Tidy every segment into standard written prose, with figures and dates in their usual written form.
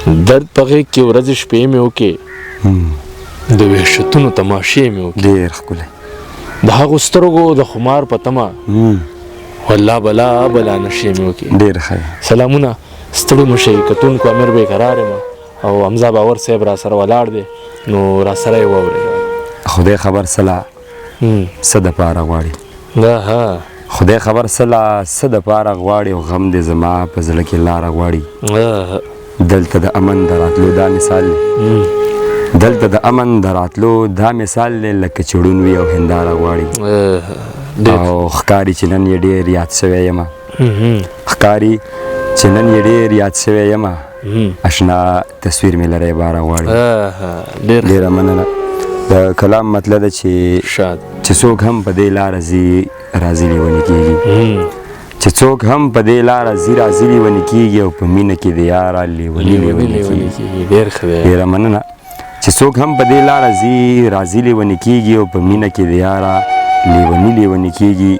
درد په غېږ کې ورځې شپې مې وکې د وحشتونو تماشې مې وکې ډېر ښکلی د هغو سترګو د خمار په تمه والله بلا بلا نشې مې وکې ډېر ښه سلامونه ستړي مه شئ کتونکو امیر بېقرار یم او حمزه باور صاحب را سره ولاړ دی نو را سره یې واورئ خدای خبر سله څه دپاره غواړي ها خدای خبر سله څه دپاره غواړي او غم دې زما په زړه کې لاره غواړي دلته د امن د راتلو دا مثال دی دلته د امن د راتلو دا مثال دی لکه چړون وي او هنداره غواړي او ښکاري چې نن یې ډېر یاد شوی یم ښکاري چې نن یې ډېر یاد شوی یم اشنا تصویر مې لری باره غواړي ډېره مننه د کلام مطلب ده چې څوک هم په دې لاره ځي راځي لیونی کېږي چې څوک هم په دې لاره ځي راځي لیونی کېږي او په مینه کې د یاره لیوني کېږي ډېره مننه چې څوک هم په دې لاره ځي راځي لیونی کېږي او په مینه کې د یاره لیوني کېږي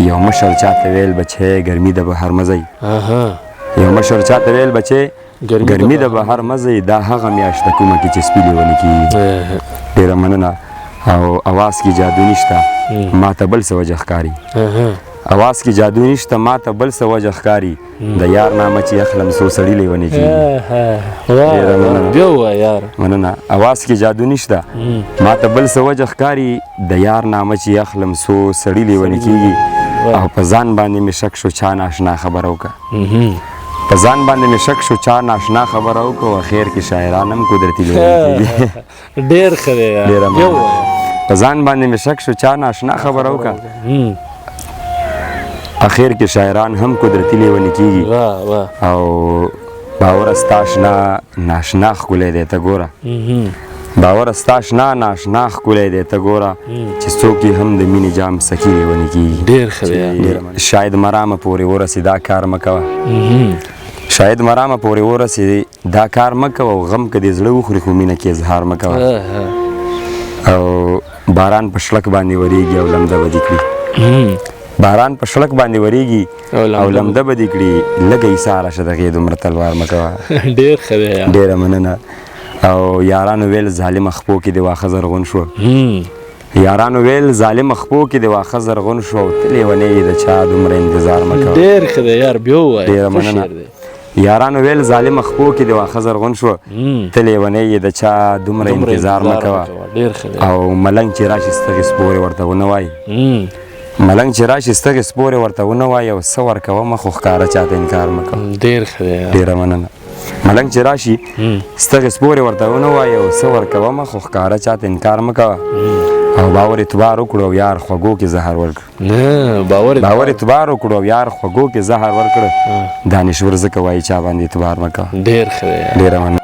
یو مشر چاته ویل بچی ګرمي د بهر مزی یو مشر چاته ویل بچی ګرمي د بهر مزی دا هغه میاشت ده کومه کې چې سپي لیوني کېږي ډېره مننه او اواز کې جادو نشته ما ته بل څه وجه ښکاري اواز کې جادو نشته ما ته بل څه وجه ښکاري د یار نامه چې اخلم څو سړي لیوني کېږي مننه اواز کې جادو نشته ما ته بل څه وجه ښکاري د یار نامه چې اخلم څو سړي لیوني کېږي او په ځان باندې مې شک شو چا ناشنا خبره وکړه په ځان باندې مې شک شو چا ناشنا خبره وکړه او اخر کې شاعران هم قدرتي لیوني کېږي ډېر ښه دی په ځان باندې مې شک شو چا ناشنا خبره وکړه اخر کې شاعران هم قدرتي لیوني کېږي او باور ستا اشنا ناشنا ښکلی دی ته ګوره باور ستا اشنا ناشنا ښکلی دی ته ګوره چې څوک یې هم د مینې جام سخي لیوني کېږي ډېر ښه دی شاید مرامه پورې ورسې دا کار مه کوه شاید مرامه پورې ورسې دا کار مه کوه او غم که دې زړه وخوري خو مینه کې اظهار مه کوه او باران په شړک باندې ورېږي او لمده به دې کړي باران په شړک باندې ورېږي او لمده به دې کړي لږه ایساره شه دغې دومره تلوار مه کوه ډېر ښه دی ډېره مننه او یارانو ویل ظالمه خپو کې د واښه زرغون شوه یارانو ویل ظالمه خپو کې د واښه زرغون شوه او ته لیونی یې د چا دومره انتظار مه کوه ډېر ښه دی یار بیا ووایه ډېره مننه یارانو ویل ظالمه خپو کې د واښه زرغون شوه ته لیونی یې د چا دومره انتظار مه کوه او ملنګ چې راشي ستغې سپورې ورته ونه وایي ملنګ چې راشي ستغې سپورې ورته ونه وایي او څه ورکومه خو ښکاره چاته انکار مه کوه ډېر ښه دی ډېره مننه ملنګ چې راشي ستغې سپورې ورته ونه وایي او څه ورکومه خو ښکاره چاته انکار مه کوه او باور اعتبار وکړو او یار خوږو کې زهر ورکړه باور اعتبار وکړو او یار خوږو کې زهر ورکړه دانشور ځکه وایي چا باندې اعتبار مه کوه ډېر ښه دی ډېره مننه